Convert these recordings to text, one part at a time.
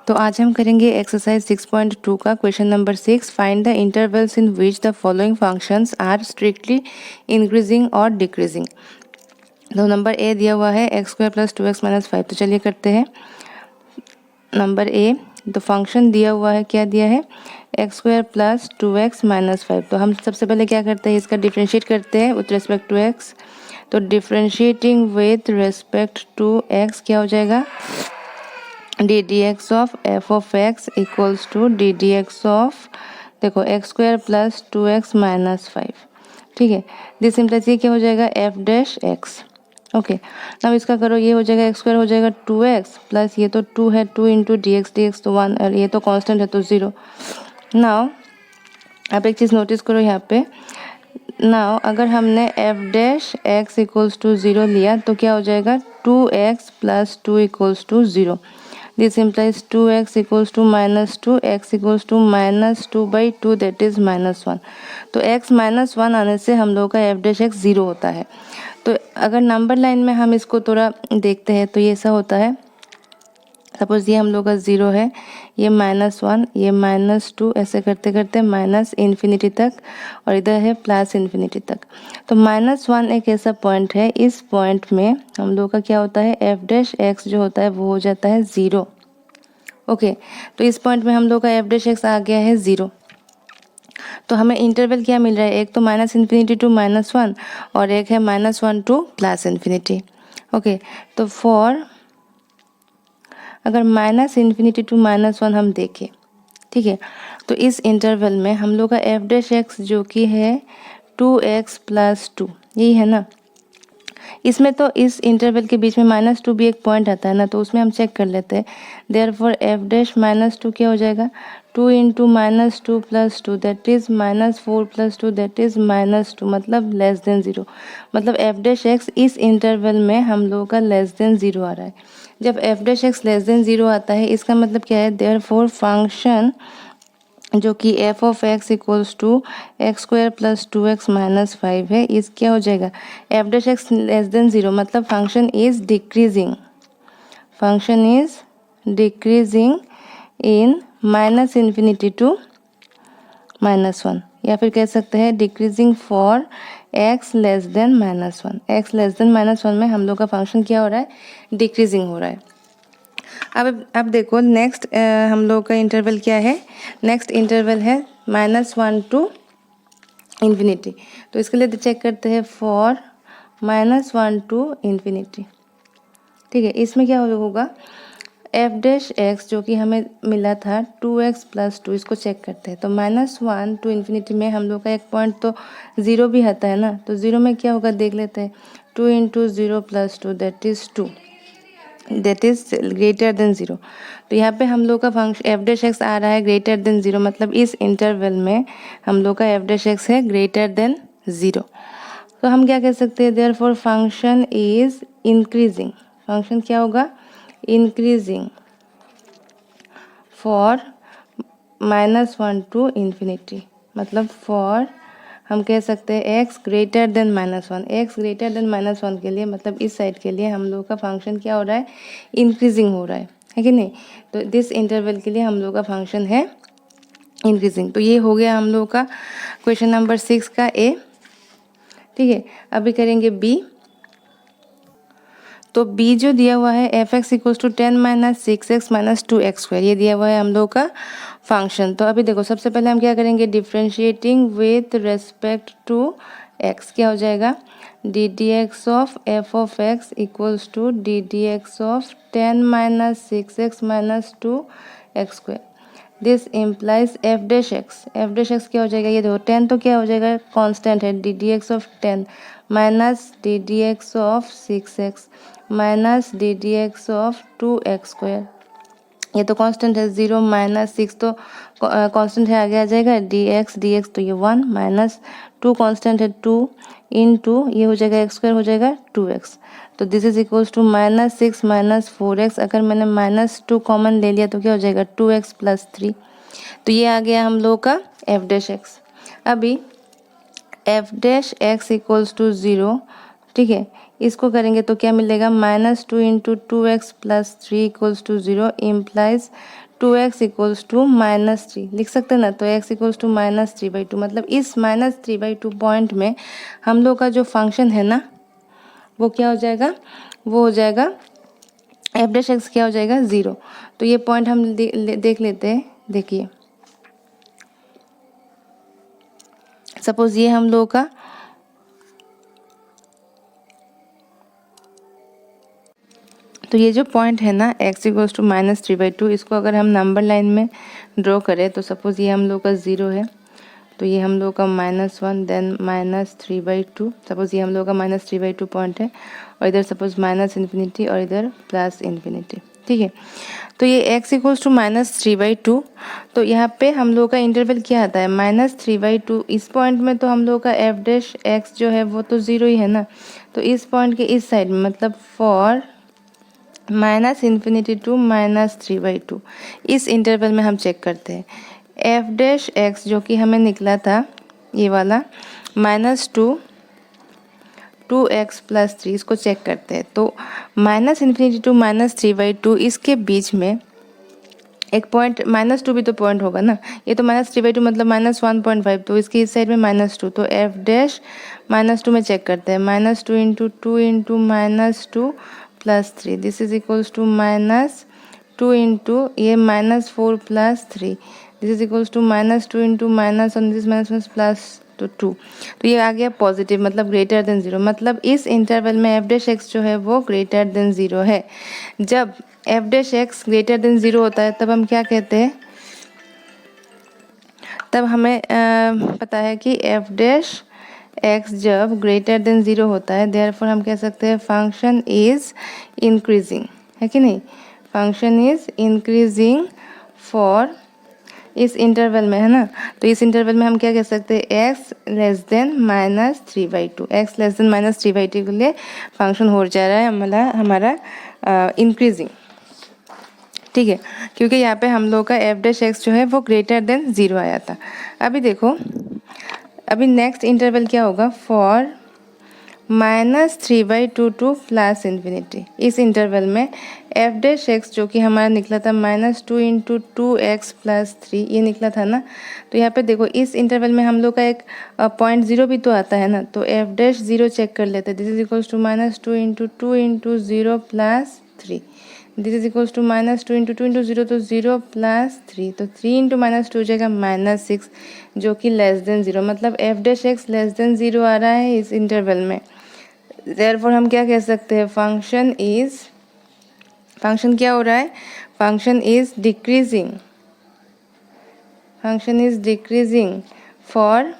तो आज हम करेंगे एक्सरसाइज 6.2 का question number 6। Find the intervals in which the following functions are strictly increasing और डिक्रीजिंग। तो नंबर ए दिया हुआ है x square plus 2x minus 5। तो चलिए करते हैं नंबर ए। तो फंक्शन दिया हुआ है, क्या दिया है, x square plus 2x minus 5। तो हम सबसे पहले क्या करते हैं, इसका डिफ्रेंशिएट करते हैं विथ रेस्पेक्ट टू एक्स। तो differentiating with respect to X क्या हो जाएगा, D D X of F of X equals to D D X of, देखो X square plus 2x minus 5। ठीक है, दिस इम्प्लाइज ये क्या हो जाएगा, एफ डैश एक्स। ओके, अब इसका करो, ये हो जाएगा एक्स स्क्वायर हो जाएगा 2x प्लस ये तो 2 है, 2 इंटू डी एक्स तो 1 और ये तो कांस्टेंट है तो 0। नाउ आप एक चीज़ नोटिस करो यहाँ पे, नाउ अगर हमने F dash x equals to 0 लिया तो क्या हो जाएगा, 2x plus 2 equals to 0। This implies 2x equals to minus 2, x equals to minus 2 by 2 that is minus 1। तो x माइनस 1 आने से हम लोग का एफ डैश एक्स 0 होता है। तो अगर नंबर लाइन में हम इसको थोड़ा देखते हैं तो ये ऐसा होता है, सपोज ये हम लोग का 0 है, ये माइनस 1, ये माइनस 2, ऐसे करते करते माइनस इन्फिनिटी तक, और इधर है प्लस इन्फिनिटी तक। तो माइनस 1 एक ऐसा पॉइंट है, इस पॉइंट में हम लोग का क्या होता है, एफ डैश एक्स जो होता है वो हो जाता है 0। ओके, तो इस पॉइंट में हम लोग का एफ डैश एक्स आ गया है 0। तो हमें इंटरवल क्या मिल रहा है, एक तो माइनस इन्फिनिटी टू माइनस 1 और एक है minus 1 two plus infinity. Okay, तो फॉर अगर माइनस इन्फिनिटी टू माइनस 1 हम देखें, ठीक है, तो इस इंटरवल में हम लोग का एफ डैश एक्स जो कि है 2x प्लस 2, यही है ना। इसमें तो इस इंटरवल के बीच में माइनस 2 भी एक पॉइंट आता है ना, तो उसमें हम चेक कर लेते हैं। देयरफॉर एफ डैश माइनस 2 क्या हो जाएगा, 2 into minus 2 plus 2 that is minus 4 plus 2 that is minus 2, मतलब लेस देन 0। मतलब एफ डैश एक्स इस इंटरवल में हम लोगों का लेस देन 0 आ रहा है। जब F dash x less than 0 आता है, इसका मतलब क्या है, देयरफॉर फंक्शन जो कि F of X equals to X square plus 2x minus 5 है, इस क्या हो जाएगा, F dash x less than 0, मतलब function is decreasing, function is decreasing in minus infinity to minus 1, या फिर कह सकते हैं decreasing for x less than minus 1। X less than minus 1 में हम लोग का फंक्शन क्या हो रहा है, डिक्रीजिंग हो रहा है। अब देखो नेक्स्ट हम लोग का इंटरवल क्या है, नेक्स्ट इंटरवल है -1 टू इन्फिनिटी। तो इसके लिए चेक करते हैं फॉर -1 टू इन्फिनिटी। ठीक है, इसमें क्या होगा, एफ डैश एक्स जो कि हमें मिला था 2x प्लस 2, इसको चेक करते हैं। तो -1 टू इन्फिनिटी में हम लोग का एक पॉइंट तो 0 भी आता है ना, तो 0 में क्या होगा देख लेते हैं, 2 into 0 plus 2 that is 2, that is greater than 0। तो यहाँ पे हम लोग का फंक्शन एफ डैश एक्स आ रहा है ग्रेटर देन 0, मतलब इस इंटरवल में हम लोग का एफ डैश एक्स है ग्रेटर देन 0। तो हम क्या कह सकते हैं, therefore function is increasing, function क्या होगा, इंक्रीजिंग फॉर -1 टू इन्फिनिटी, मतलब फॉर हम कह सकते हैं x greater than -1, x greater than -1 के लिए, मतलब इस साइड के लिए हम लोग का फंक्शन क्या हो रहा है, इंक्रीजिंग हो रहा है कि नहीं। तो दिस इंटरवल के लिए हम लोग का फंक्शन है इंक्रीजिंग। तो ये हो गया हम लोग का क्वेश्चन नंबर 6 का ए। ठीक है, अभी करेंगे बी। तो b जो दिया हुआ है F X equals to 10 minus 6x minus 2x square, ये दिया हुआ है हम लोग का फंक्शन। तो अभी देखो सबसे पहले हम क्या करेंगे, differentiating with respect to x क्या हो जाएगा, D D X of F of X equals to D D X of 10 minus 6x minus 2x square. This implies F dash X, F dash X क्या हो जाएगा, ये देखो 10 तो क्या हो जाएगा, कांस्टेंट है, D D X of 10 minus D D X of 6x minus D D X of 2x square. ये तो कांस्टेंट है, 0 माइनस 6 तो कांस्टेंट है, आगे आ जाएगा डी एक्स तो ये 1 माइनस 2 कांस्टेंट है 2 इंटू ये हो जाएगा एक्स स्क्वायर हो जाएगा 2x। तो this is equals to -6 minus 4x, अगर मैंने -2 कॉमन ले लिया तो क्या हो जाएगा 2x प्लस 3। तो ये आ गया हम लोग का एफ डैश एक्स। अभी F dash x equals to 0, ठीक है, इसको करेंगे तो क्या मिलेगा, -2 into 2x plus 3 equals to 0 implies 2x equals to -3 लिख सकते हैं ना। तो x इक्वल्स टू -3/2 मतलब इस -3/2 पॉइंट में हम लोग का जो फंक्शन है ना वो क्या हो जाएगा, वो हो जाएगा एफ डैश एक्स क्या हो जाएगा 0। तो ये पॉइंट हम देख लेते हैं। देखिए सपोज ये हम लोगों का तो ये जो पॉइंट है ना x इक्वल्स टू -3/2 इसको अगर हम नंबर लाइन में ड्रॉ करें तो सपोज ये हम लोग का 0 है, तो ये हम लोग का -1 देन -3/2, सपोज ये हम लोग का -3/2 पॉइंट है और इधर सपोज -∞ और इधर +∞, ठीक है। तो ये x इक्वल्स टू -3/2, तो यहाँ पे हम लोग का इंटरवल क्या आता है -3/2। इस पॉइंट में तो हम लोग का एफ डैश एक्स जो है वो तो 0 ही है ना। तो इस पॉइंट के इस साइड में मतलब फॉर -∞ टू -3/2 इस इंटरवल में हम चेक करते हैं एफ डैश एक्स जो कि हमें निकला था ये वाला -2x प्लस 3, इसको चेक करते हैं। तो -∞ टू -3/2 इसके बीच में एक पॉइंट -2 भी तो पॉइंट होगा ना। ये तो -3/2 मतलब -1.5, तो इसकी इस साइड में -2, तो एफ डैश -2 में चेक करते हैं -2 into 2 into -2 plus 3 this is equals to -2 into ये -4 plus 3 this is equals to -2 into minus on this minus plus तो 2। तो ये आ गया पॉजिटिव मतलब ग्रेटर देन 0, मतलब इस इंटरवल में एफ डैश एक्स जो है वो ग्रेटर देन 0 है। जब F dash x greater than 0 होता है तब हम क्या कहते हैं, तब हमें पता है कि एफ डैश एक्स जब ग्रेटर देन 0 होता है देयरफॉर हम कह सकते हैं फंक्शन इज इंक्रीजिंग, है कि नहीं। फंक्शन इज इंक्रीजिंग फॉर इस इंटरवल में, है ना। तो इस इंटरवल में हम क्या कह सकते हैं x less then -3/2, x less then -3/2 के लिए फंक्शन हो जा रहा है हमारा इंक्रीजिंग, ठीक है, क्योंकि यहाँ पे हम लोग का एफ डैश एक्स जो है वो ग्रेटर देन 0 आया था। अभी देखो अभी नेक्स्ट इंटरवल क्या होगा फॉर -3/2 टू +∞। इस इंटरवल में एफ डैश एक्स जो कि हमारा निकला था -2 इंटू 2x प्लस 3 ये निकला था ना। तो यहाँ पे देखो इस इंटरवल में हम लोग का एक पॉइंट 0 भी तो आता है ना। तो एफ डैश 0 चेक कर लेते हैं। This is equals to -2 into 2 into 0 plus 3 this is equals to -2 into 2 into 0 तो 0 प्लस 3 तो 3 इंटू -2 हो जाएगा -6 जो कि लेस देन 0, मतलब F dash x less than 0 आ रहा है इस इंटरवल में। देयरफॉर हम क्या कह सकते हैं फंक्शन क्या हो रहा है, function is decreasing for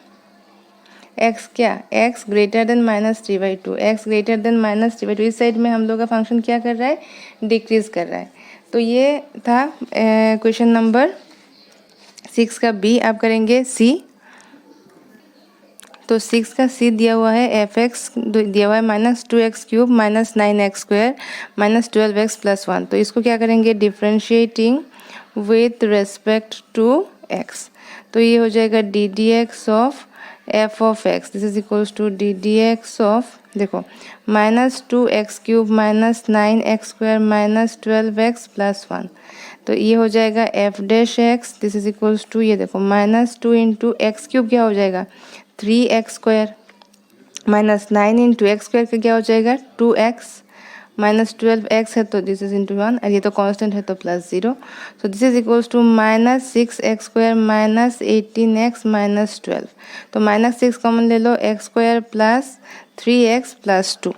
x क्या x greater than -3/2, x greater than -3/2 इस साइड में हम लोग का फंक्शन क्या कर रहा है डिक्रीज कर रहा है। तो ये था क्वेश्चन नंबर 6 का बी। आप करेंगे सी। तो 6 का सी दिया हुआ है एफ एक्स दिया हुआ है -2x³ -9x² -12x प्लस 1। तो इसको क्या करेंगे differentiating with respect to x। तो ये हो जाएगा ddx of F of X this is equals to ddx of देखो -2x³ -9x² -12x प्लस 1। तो ये हो जाएगा F dash X this is equals to ये देखो -2 इंटू x³ क्या हो जाएगा 3x² -9 इंटू x² का क्या हो जाएगा 2x -12x है तो दिस इज इंटू 1 और ये तो कांस्टेंट है तो +0। So this is equals to -6x² -18x -12। तो -6 कॉमन ले लो x² plus 3x plus 2।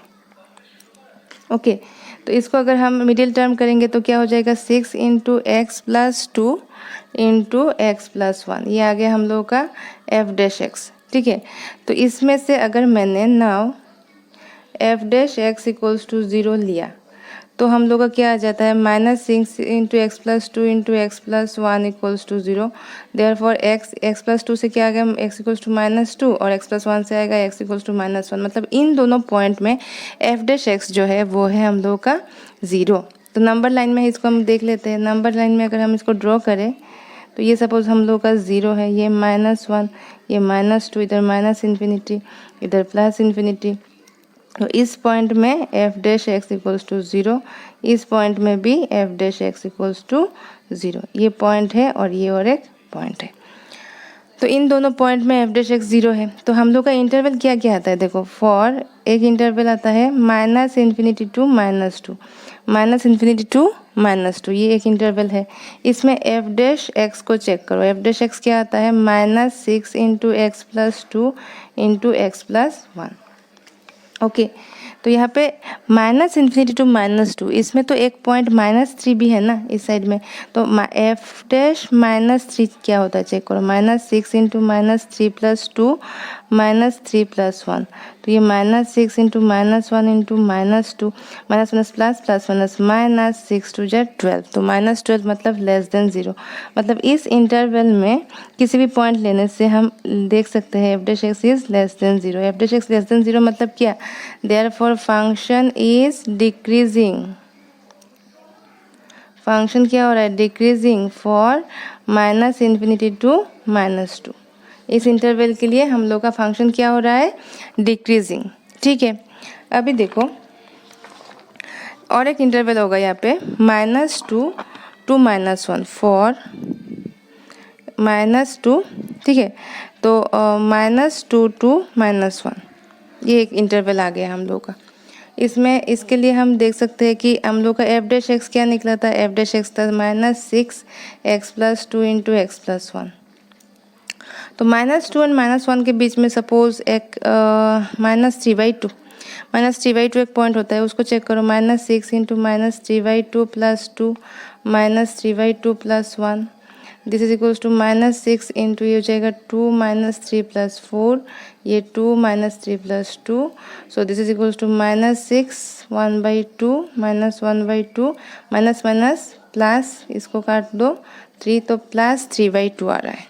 Okay तो इसको अगर हम मिडिल टर्म करेंगे तो क्या हो जाएगा 6 into x plus 2 into x plus 1। ये आ गया हम लोग का एफ डैश एक्स, ठीक है। तो इसमें से अगर मैंने now F dash x equals to 0 लिया तो हम लोग का क्या आ जाता है -6 into x plus 2 into x plus 1 equals to 0। Therefore X plus 2 से क्या आ गया एक्स इक्वल्स टू -2 और एक्स प्लस 1 से आएगा एक्स इक्वल्स टू -1। मतलब इन दोनों पॉइंट में एफ डैश एक्स जो है वो है हम लोग का 0। तो नंबर लाइन में इसको हम देख लेते हैं। नंबर लाइन में अगर हम इसको ड्रॉ करें तो ये सपोज हम लोग का 0 है, ये -1 ये -2 इधर -∞ इधर +∞। तो इस पॉइंट में F dash x equals to 0, इस पॉइंट में भी F dash x equals to 0। ये पॉइंट है और ये और एक पॉइंट है। तो इन दोनों पॉइंट में एफ डैश एक्स 0 है। तो हम लोग का इंटरवल क्या क्या आता है, देखो फॉर एक इंटरवल आता है -∞ टू -2, -∞ टू -2, ये एक इंटरवल है। इसमें एफ डैश एक्स को चेक करो, एफ डैश एक्स क्या आता है -6 × x + 2 × x + 1। ओके, तो यहाँ पे -∞ टू -2, इसमें तो एक पॉइंट -3 भी है ना इस साइड में। तो एफ डैश -3 क्या होता है चेक करो, -6 × -3 + 2 -3 + 1। तो ये -6 × -1 × -2, -, प्लस -6 2 = 12। तो -12 मतलब <0। मतलब इस इंटरवल में किसी भी पॉइंट लेने से हम देख सकते हैं F dash x is <0। F dash x <0 मतलब क्या, therefore function is decreasing. Function क्या हो रहा है, डिक्रीजिंग फॉर -∞ टू -2। इस इंटरवल के लिए हम लोग का फंक्शन क्या हो रहा है, डिक्रीजिंग। ठीक है, अभी देखो और एक इंटरवल होगा यहाँ पे -2 टू -1 फॉर -2। ठीक है, तो -2 टू -1, ये एक इंटरवल आ गया हम लोग का। इसमें इसके लिए हम देख सकते हैं कि हम लोग का एफ डैश एक्स क्या निकला था, एफ डैश एक्स था -6 x + 2 × x + 1। तो -2 और -1 के बीच में सपोज एक -3/2, -3/2 एक पॉइंट होता है, उसको चेक करो। -6 × -3/2 + 2 -3/2 + 1, this is equals to -6 into ये हो जाएगा 2 -3 + 4, ये 2 -3 + 2, so this is equals to -6 1/2 -1/2 minus minus plus, इसको काट दो 3, तो +3/2 आ रहा है।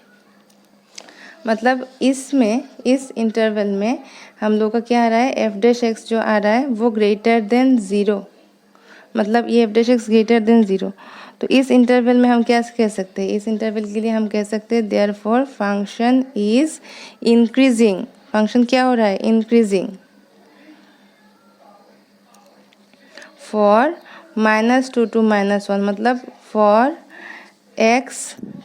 मतलब इसमें इस इंटरवल में हम लोग का क्या आ रहा है, एफ डैश एक्स जो आ रहा है वो ग्रेटर देन 0, मतलब ये F dash x greater than 0। तो इस इंटरवल में हम क्या कह सकते हैं, इस इंटरवल के लिए हम कह सकते हैं therefore function is increasing. Function क्या हो रहा है, इंक्रीजिंग फॉर -2 टू -1, मतलब फॉर x,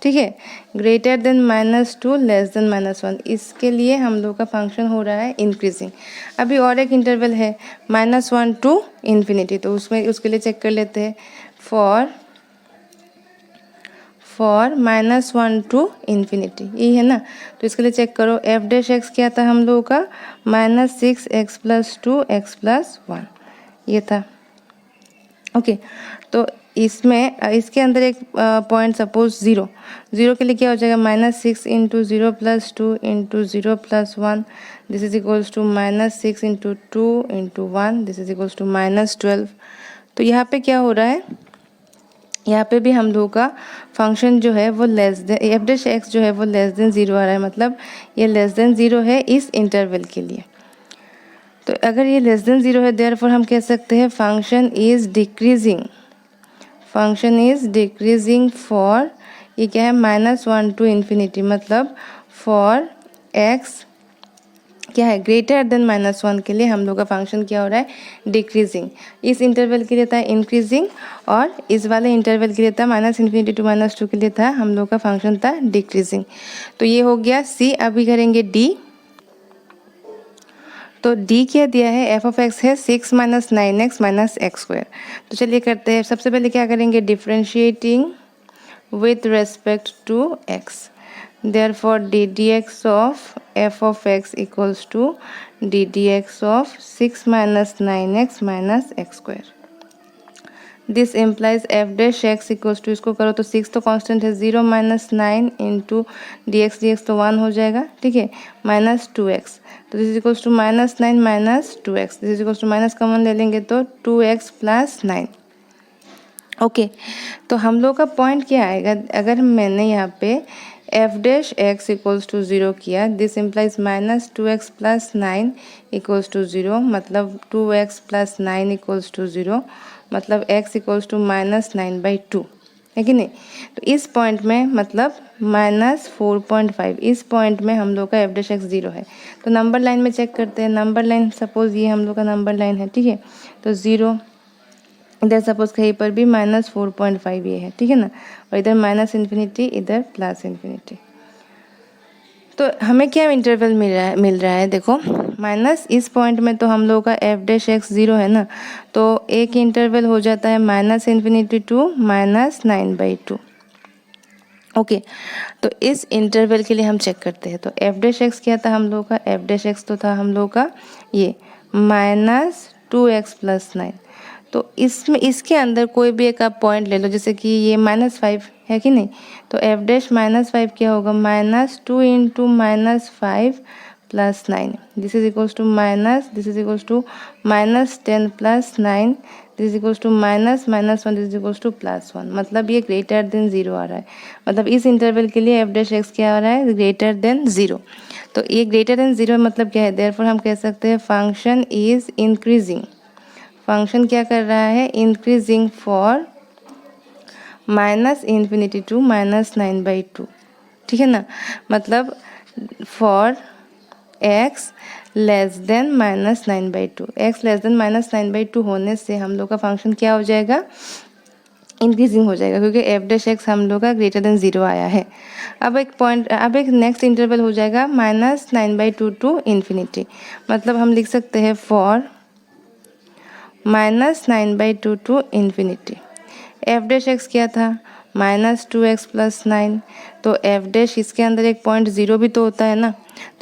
ठीक है, ग्रेटर देन -2 लेस देन -1, इसके लिए हम लोग का फंक्शन हो रहा है इंक्रीजिंग। अभी और एक इंटरवल है -1 टू इन्फिनिटी, तो उसमें उसके लिए चेक कर लेते हैं फॉर -1 टू इन्फिनिटी, यही है ना। तो इसके लिए चेक करो एफ डैश एक्स क्या था हम लोगों का -6 x + 2 x + 1, ये था। ओके, तो इसमें इसके अंदर एक पॉइंट सपोज 0 के लिए क्या हो जाएगा, -6 × 0 + 2 × 0 + 1, this is equals to -6 × 2 × 1, this is equals to -12। तो यहाँ पे क्या हो रहा है, यहाँ पे भी हम लोगों का फंक्शन जो है वो less than, F dash x जो है वो लेस देन 0 आ रहा है, मतलब ये लेस देन 0 है इस इंटरवल के लिए। तो अगर ये लेस देन 0 है देयरफॉर हम कह सकते हैं function is decreasing, function is decreasing for, ये क्या है -1 टू इन्फिनिटी, मतलब फॉर एक्स क्या है ग्रेटर देन -1 के लिए हम लोग का फंक्शन क्या हो रहा है, डिक्रीजिंग। इस इंटरवल के लिए था इंक्रीजिंग, और इस वाले इंटरवल के लिए था -∞ टू -2 के लिए था हम लोग का फंक्शन था डिक्रीजिंग। तो ये हो गया सी। अभी करेंगे डी। तो डी क्या दिया है, एफ ऑफ एक्स है 6 - 9x - x²। तो चलिए करते हैं। सबसे पहले क्या करेंगे, differentiating with respect to X, therefore D D X of F of X equals to D D X of 6 - 9x - x²। This implies F dash x equals to, इसको करो तो 6 तो कांस्टेंट है, 0 - 9 इंटू डी एक्स तो 1 हो जाएगा, ठीक है, -2x। तो this is equals to -9 - 2x, this is equals to minus common ले लेंगे तो 2x + 9। ओके, तो हम लोग का पॉइंट क्या आएगा, अगर मैंने यहाँ पे F dash x equals to 0 किया, this implies -2x + 9 equals to 0, मतलब 2x + 9 इक्वल्स टू 0, मतलब x इक्वल्स टू -9/2। है कि नहीं। तो इस पॉइंट में मतलब -4.5, इस पॉइंट में हम लोग का एफ डैश एक्स 0 है। तो नंबर लाइन में चेक करते हैं। नंबर लाइन सपोज ये हम लोग का नंबर लाइन है, ठीक है। तो 0, इधर सपोज कहीं पर भी -4.5 ये है, ठीक है ना, और इधर -∞, इधर +∞। तो हमें क्या इंटरवल मिल रहा है देखो, माइनस इस पॉइंट में तो हम लोगों का एफ डैश एक्स 0 है ना, तो एक इंटरवल हो जाता है -∞ टू -9/2। ओके, तो इस इंटरवल के लिए हम चेक करते हैं। तो एफ डैश एक्स क्या था हम लोगों का, एफ डैश एक्स तो था हम लोगों का ये -2x + 9। तो इसमें इसके अंदर कोई भी एक आप पॉइंट ले लो, जैसे कि ये -5 है कि नहीं। तो एफ डैश -5 क्या होगा, -2 × -5 + 9, this is equals to this is equals to -10 + 9, this is equals to -1, this is equals to +1। मतलब ये ग्रेटर देन 0 आ रहा है। मतलब इस इंटरवल के लिए एफ डैश एक्स क्या आ रहा है, ग्रेटर देन 0। तो ये ग्रेटर देन 0 मतलब क्या है, देयरफॉर हम कह सकते हैं फंक्शन इज इंक्रीजिंग। फंक्शन क्या कर रहा है, इंक्रीजिंग फॉर -∞ टू -9/2, ठीक है ना। मतलब for x less then -9/2, x less then -9/2 होने से हम लोग का फंक्शन क्या हो जाएगा, इंक्रीजिंग हो जाएगा, क्योंकि एफ डैश एक्स हम लोग का ग्रेटर देन 0 आया है। अब एक नेक्स्ट इंटरवल हो जाएगा -9/2 टू ∞। मतलब हम लिख सकते हैं for -9/2 to ∞। F dash X क्या था, -2x + 9। तो एफ डैश इसके अंदर एक पॉइंट 0 भी तो होता है ना,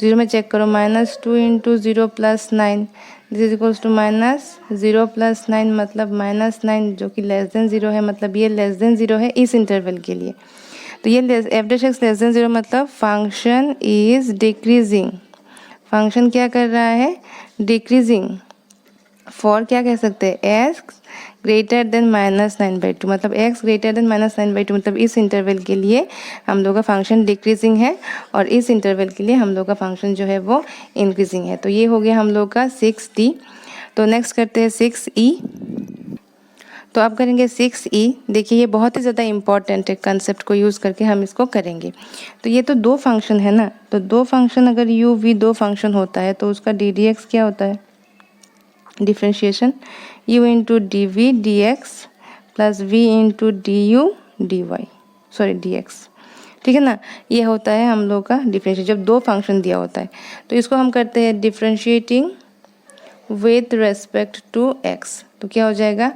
0 में चेक करो, -2 × 0 + 9, दिस इज इक्वल्स टू -0 + 9, मतलब -9 जो कि लेस देन 0 है, मतलब ये लेस देन 0 है इस इंटरवल के लिए। तो ये F dash x less than 0 मतलब फंक्शन इज डिक्रीजिंग। फंक्शन क्या कर रहा है, डिक्रीजिंग। फॉर क्या कह सकते हैं, एक्स ग्रेटर देन -9/2, मतलब x ग्रेटर देन -9/2, मतलब इस इंटरवल के लिए हम लोग का फंक्शन डिक्रीजिंग है और इस इंटरवल के लिए हम लोग का फंक्शन जो है वो इंक्रीजिंग है। तो ये हो गया हम लोग का 6D। तो नेक्स्ट करते हैं 6E। तो अब करेंगे 6E। देखिए ये बहुत ही ज़्यादा इंपॉर्टेंट है, कंसेप्ट को यूज़ करके हम इसको करेंगे। तो ये तो दो फंक्शन है ना, तो दो फंक्शन अगर u v दो फंक्शन होता है तो उसका डी डी एक्स क्या होता है, differentiation u into D V D X plus v into D U D Y, sorry D X, ठीक है ना। ये होता है हम लोग का डिफ्रेंशिएशन जब दो फंक्शन दिया होता है। तो इसको हम करते हैं differentiating with respect to x। तो क्या हो जाएगा,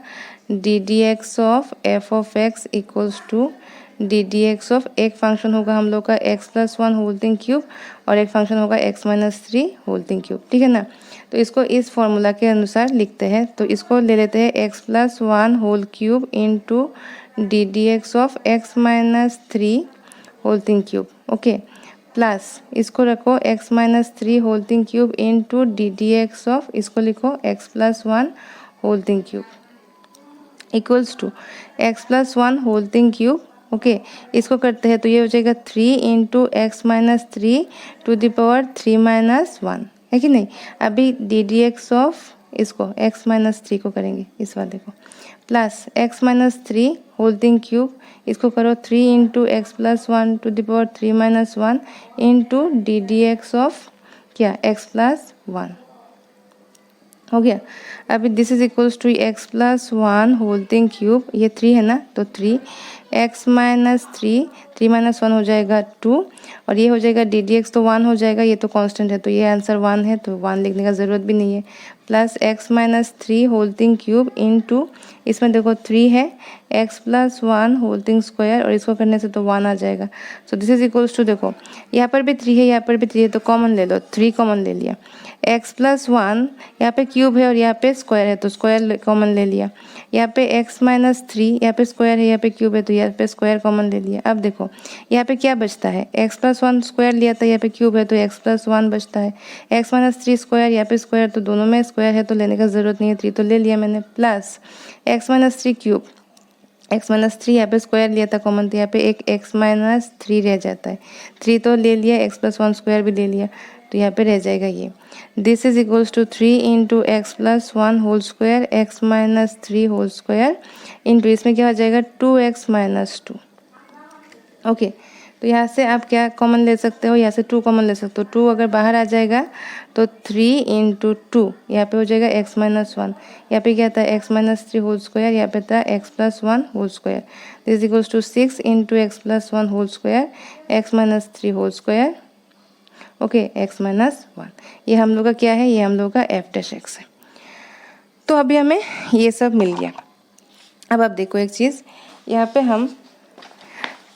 D D X of F of X equals to D D X of, एक फंक्शन होगा हम लोग का x + 1 होल थिंग क्यूब और एक फंक्शन होगा x - 3 होल थिंग क्यूब, ठीक है ना। तो इसको इस फॉर्मूला के अनुसार लिखते हैं। तो इसको ले लेते हैं x + 1 whole cube into D D X of x - 3 whole thing cube, okay, plus इसको रखो x - 3 whole thing cube into D D X of, इसको लिखो x + 1 whole thing cube equals to x + 1 whole thing cube, okay. इसको करते हैं तो ये हो जाएगा 3 into x - 3 to the power 3 - 1, है कि नहीं। अभी डी डी एक्स ऑफ इसको x - 3 को करेंगे, इस वाले को, plus x - 3 whole thing cube, इसको करो 3 into x + 1 to the power 3 - 1 into D D X of क्या, x + 1 हो गया। अभी this is equals to x + 1 whole thing cube, ये 3 है ना, तो 3 x - 3 3 - 1 हो जाएगा 2 और ये हो जाएगा डी डी एक्स तो 1 हो जाएगा, ये तो कांस्टेंट है तो ये आंसर 1 है, तो 1 लिखने का ज़रूरत भी नहीं है, plus x - 3 whole thing cube into, इसमें देखो 3 है, x + 1 होल थिंग स्क्वायर और इसको करने से तो 1 आ जाएगा। So this is equals to, देखो यहाँ पर भी 3 है, यहाँ पर भी 3 है, तो कॉमन ले लो, 3 कॉमन ले लिया, x + 1 यहाँ पे क्यूब है और यहाँ पे स्क्वायर है तो स्क्वायर कॉमन ले लिया, यहाँ पे x - 3 यहाँ पे स्क्वायर है, यहाँ पे क्यूब है तो यहाँ पे स्क्वायर कॉमन ले लिया। अब देखो यहाँ पे क्या बचता है, x + 1 स्क्वायर लिया था, यहाँ पे क्यूब है तो x + 1 बचता है, x - 3 स्क्वायर यहाँ पे स्क्वायर, तो दोनों में स्क्वायर है तो लेने का ज़रूरत नहीं है, 3 तो ले लिया मैंने, प्लस x - 3 क्यूब, x - 3 यहाँ पे स्क्वायर लिया था कॉमन, तो यहाँ पे एक x - 3 रह जाता है, 3 तो ले लिया, x + 1 स्क्वायर भी ले लिया, तो यहाँ पे रह जाएगा ये this is equals to 3 into x plus 1 whole square x minus 3 whole square into इसमें क्या हो जाएगा 2x माइनस 2। ओके, तो यहाँ से आप क्या कॉमन ले सकते हो, यहाँ से 2 कॉमन ले सकते हो। 2 अगर बाहर आ जाएगा तो 3 इंटू 2 यहाँ पे हो जाएगा x माइनस 1। यहाँ पे क्या था x माइनस 3 होल स्क्वायर, यहाँ पे था x plus 1 whole square. This equals to 6 into x plus 1 whole square x minus 3 whole square. Okay, x minus 1 ये हम लोग का क्या है, ये हम लोग का f डैश x है। तो अभी हमें ये सब मिल गया। अब आप देखो एक चीज़, यहाँ पे हम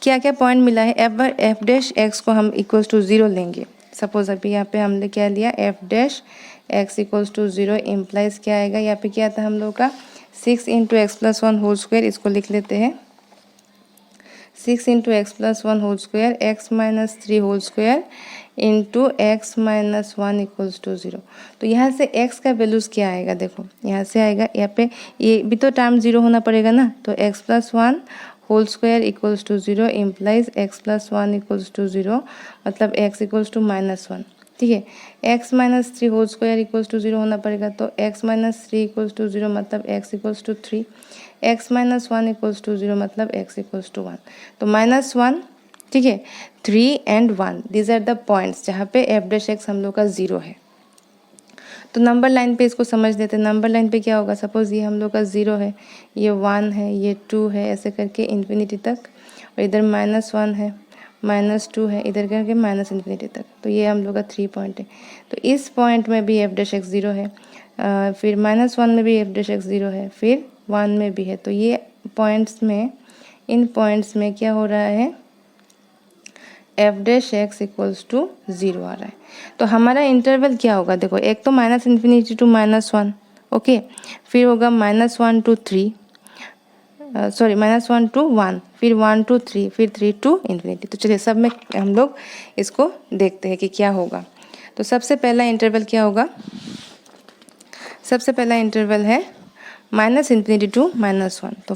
क्या क्या पॉइंट मिला है, एफ डैश एक्स को हम इक्वल्स टू 0 लेंगे। सपोज अभी यहाँ पे हमने क्या लिया, F dash x equals to 0 implies क्या आएगा, यहाँ पे क्या था हम लोग का 6 into x plus 1 whole square, इसको लिख लेते हैं 6 into x plus 1 whole square x minus 3 whole square into x minus 1 equals to 0। तो यहाँ से x का वैल्यूज़ क्या आएगा, देखो यहाँ से आएगा, यहाँ पे ये भी तो टर्म 0 होना पड़ेगा ना, तो x plus 1 whole square equals to 0 implies x plus 1 equals to 0, मतलब x इक्वल्स टू माइनस 1। ठीक है, x minus 3 whole square equals to 0 होना पड़ेगा, तो x माइनस 3 इक्वल्स टू 0 मतलब x equals to 3, x minus 1 equals to 0 मतलब x equals to 1। तो minus 1, ठीक है, 3 and 1 these are the points जहाँ पे एफ डैश एक्स हम लोग का 0 है। तो नंबर लाइन पे इसको समझ लेते हैं। नंबर लाइन पे क्या होगा, सपोज ये हम लोग का 0 है, ये 1 है, ये 2 है, ऐसे करके इन्फिनिटी तक, और इधर माइनस 1 है, माइनस 2 है, इधर करके माइनस इन्फिनिटी तक। तो ये हम लोग का 3 पॉइंट है। तो इस पॉइंट में भी एफ डैश एक्स 0 है, फिर माइनस 1 में भी एफ डैश एक्स 0 है, फिर 1 में भी है। तो ये पॉइंट्स में, इन पॉइंट्स में क्या हो रहा है, f dash x equals to 0 आ रहा है। तो हमारा इंटरवल क्या होगा, देखो एक तो minus infinity to minus 1, okay, फिर होगा minus 1 to 3, sorry minus 1 to 1, फिर 1 टू 3, फिर 3 टू इन्फिनिटी। तो चलिए सब में हम लोग इसको देखते हैं कि क्या होगा। तो सबसे पहला इंटरवल क्या होगा, सबसे पहला इंटरवल है माइनस इन्फिनिटी टू माइनस 1। तो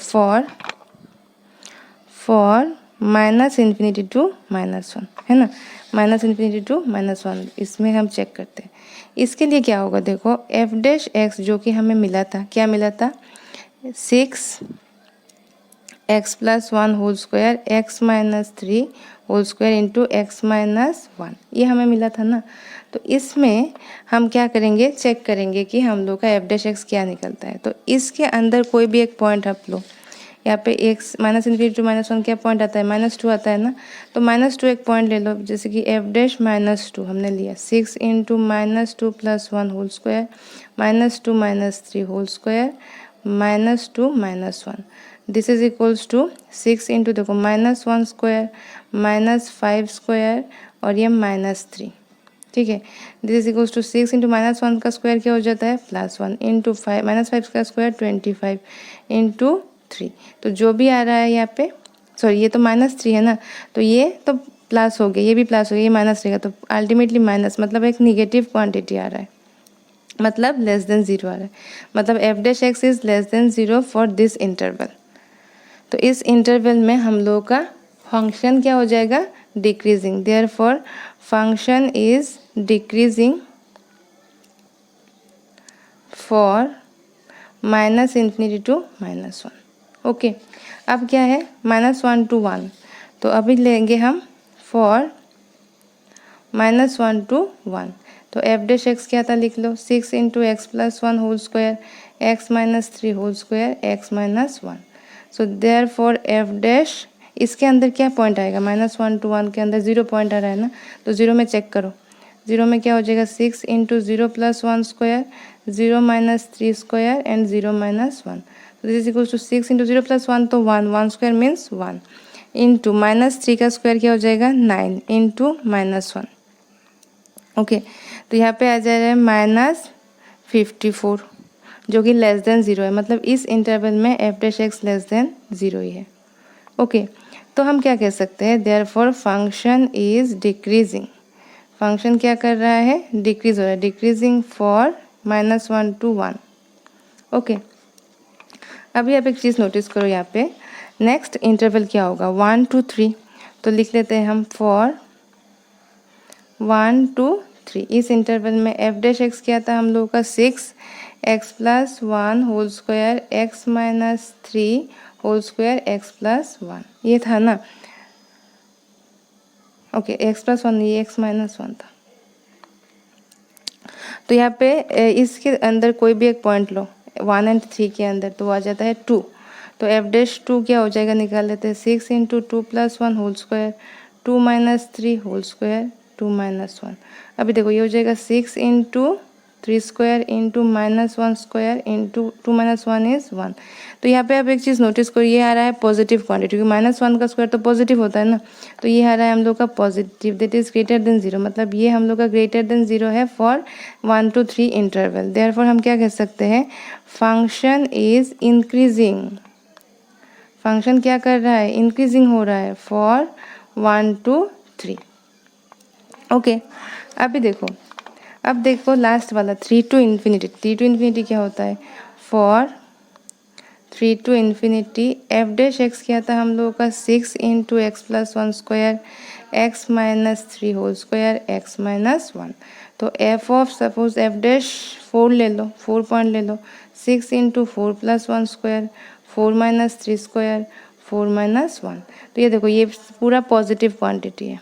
for minus infinity to minus 1 है ना, माइनस इन्फिनिटी टू माइनस 1, इसमें हम चेक करते हैं। इसके लिए क्या होगा, देखो एफ डैश एक्स जो कि हमें मिला था, क्या मिला था, 6 x plus 1 whole square x minus 3 whole square into x minus 1, ये हमें मिला था ना। तो इसमें हम क्या करेंगे, चेक करेंगे कि हम लोग का एफ डैश एक्स क्या निकलता है। तो इसके अंदर कोई भी एक पॉइंट आप लो, यहाँ पे x minus infinity to minus 1 क्या पॉइंट आता है, माइनस 2 आता है ना। तो माइनस 2 एक पॉइंट ले लो, जैसे कि एफ डैश माइनस 2 हमने लिया, 6 into minus 2 plus 1 whole square minus 2 minus 3 whole square minus 2 minus 1, this is equals to 6 into, देखो माइनस 1 स्क्वायर माइनस 5 स्क्वायर और ये माइनस 3, ठीक है। This is equals to 6 into minus 1 का स्क्वायर क्या हो जाता है, प्लस 1 इंटू 5 माइनस 5 का स्क्वायर 25 इंटू 3। तो जो भी आ रहा है यहाँ पे, सॉरी ये तो माइनस 3 है ना, तो ये तो प्लस हो गया, ये भी प्लस हो गया, ये माइनस रहेगा, तो अल्टीमेटली माइनस, मतलब एक निगेटिव क्वांटिटी आ रहा है, मतलब लेस देन 0 आ रहा है, मतलब F dash x is less than 0 for this interval. तो इस इंटरवल में हम लोग का फंक्शन क्या हो जाएगा, decreasing, therefore function is decreasing for minus infinity to minus 1। Okay, अब क्या है, माइनस 1 टू 1, तो अभी लेंगे हम फॉर माइनस 1 टू 1। तो एफ डैश एक्स क्या था, लिख लो 6 into x plus 1 whole square x minus 3 whole square x minus 1। So therefore f dash, इसके अंदर क्या पॉइंट आएगा, माइनस 1 टू 1 के अंदर 0 पॉइंट आ रहा है ना, तो 0 में चेक करो, 0 में क्या हो जाएगा, 6 into 0 plus 1 square 0 minus 3 square and 0 minus 1। तो this is equals to 6 into 0 plus 1, तो 1 स्क्वायर मीन्स 1 इंटू माइनस 3 का स्क्वायर क्या हो जाएगा, 9 इंटू माइनस 1। ओके, तो यहाँ पे आ जा रहा है माइनस 54 जो कि लेस देन 0 है, मतलब इस इंटरवल में F dash x less than 0 ही है। ओके, तो हम क्या कह सकते हैं, therefore function is decreasing, function क्या कर रहा है, डिक्रीज हो रहा है, decreasing for minus 1 to 1। Okay, अभी आप एक चीज़ नोटिस करो, यहाँ पे नेक्स्ट इंटरवल क्या होगा, 1 टू 3, तो लिख लेते हैं हम फॉर 1 टू 3। इस इंटरवल में एफ डैश एक्स क्या था हम लोगों का 6x+1 whole square x-3 whole square x+1 ये था ना। ओके x+1 ये x-1 था। तो यहाँ पे इसके अंदर कोई भी एक पॉइंट लो 1 और 3 के अंदर तो आ जाता है 2। तो एफ डैश 2 क्या हो जाएगा निकाल लेते हैं 6 × 2 + 1 होल स्क्वायर 2 - 3 होल स्क्वायर 2 - 1। अभी देखो ये हो जाएगा 6 × 3 स्क्वायर × -1 स्क्वायर × 2 - 1 इज 1। तो यहाँ पे आप एक चीज़ नोटिस करो ये आ रहा है पॉजिटिव क्वांटिटी क्योंकि -1 का स्क्वायर तो पॉजिटिव होता है ना। तो ये आ रहा है हम लोग का positive that is greater than 0 मतलब ये हम लोग का ग्रेटर देन 0 है फॉर 1 to 3 इंटरवल। देयरफॉर हम क्या कह सकते हैं फंक्शन इज इंक्रीजिंग। फंक्शन क्या कर रहा है इंक्रीजिंग हो रहा है फॉर 1 to 3। ओके अब देखो लास्ट वाला 3 to इन्फिनिटी। 3 to इन्फिनिटी क्या होता है for 3 to infinity F dash X क्या था हम लोगों का 6 × x+1 square x-3 whole square x-1। तो f of suppose f dash 4 ले लो 4 पॉइंट ले लो 6 × 4 + 1 स्क्वायर 4 - 3 स्क्वायर 4 - 1। तो ये देखो ये पूरा पॉजिटिव क्वांटिटी है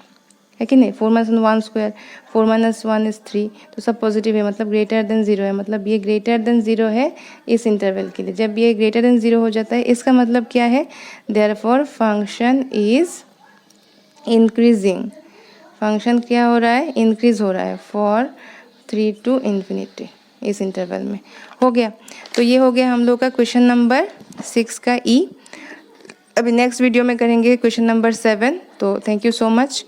कि नहीं। 4 - 1 स्क्वायर 4 - 1 इज 3 तो सब पॉजिटिव है मतलब ग्रेटर देन 0 है मतलब ये ग्रेटर देन 0 है इस इंटरवल के लिए। जब ये ग्रेटर देन 0 हो जाता है इसका मतलब क्या है therefore function is increasing. Function क्या हो रहा है इंक्रीज हो रहा है फॉर 3 to इन्फिनिटी इस इंटरवल में। हो गया। तो ये हो गया हम लोग का क्वेश्चन नंबर 6 का ई। अभी नेक्स्ट वीडियो में करेंगे क्वेश्चन नंबर 7। तो थैंक यू सो मच।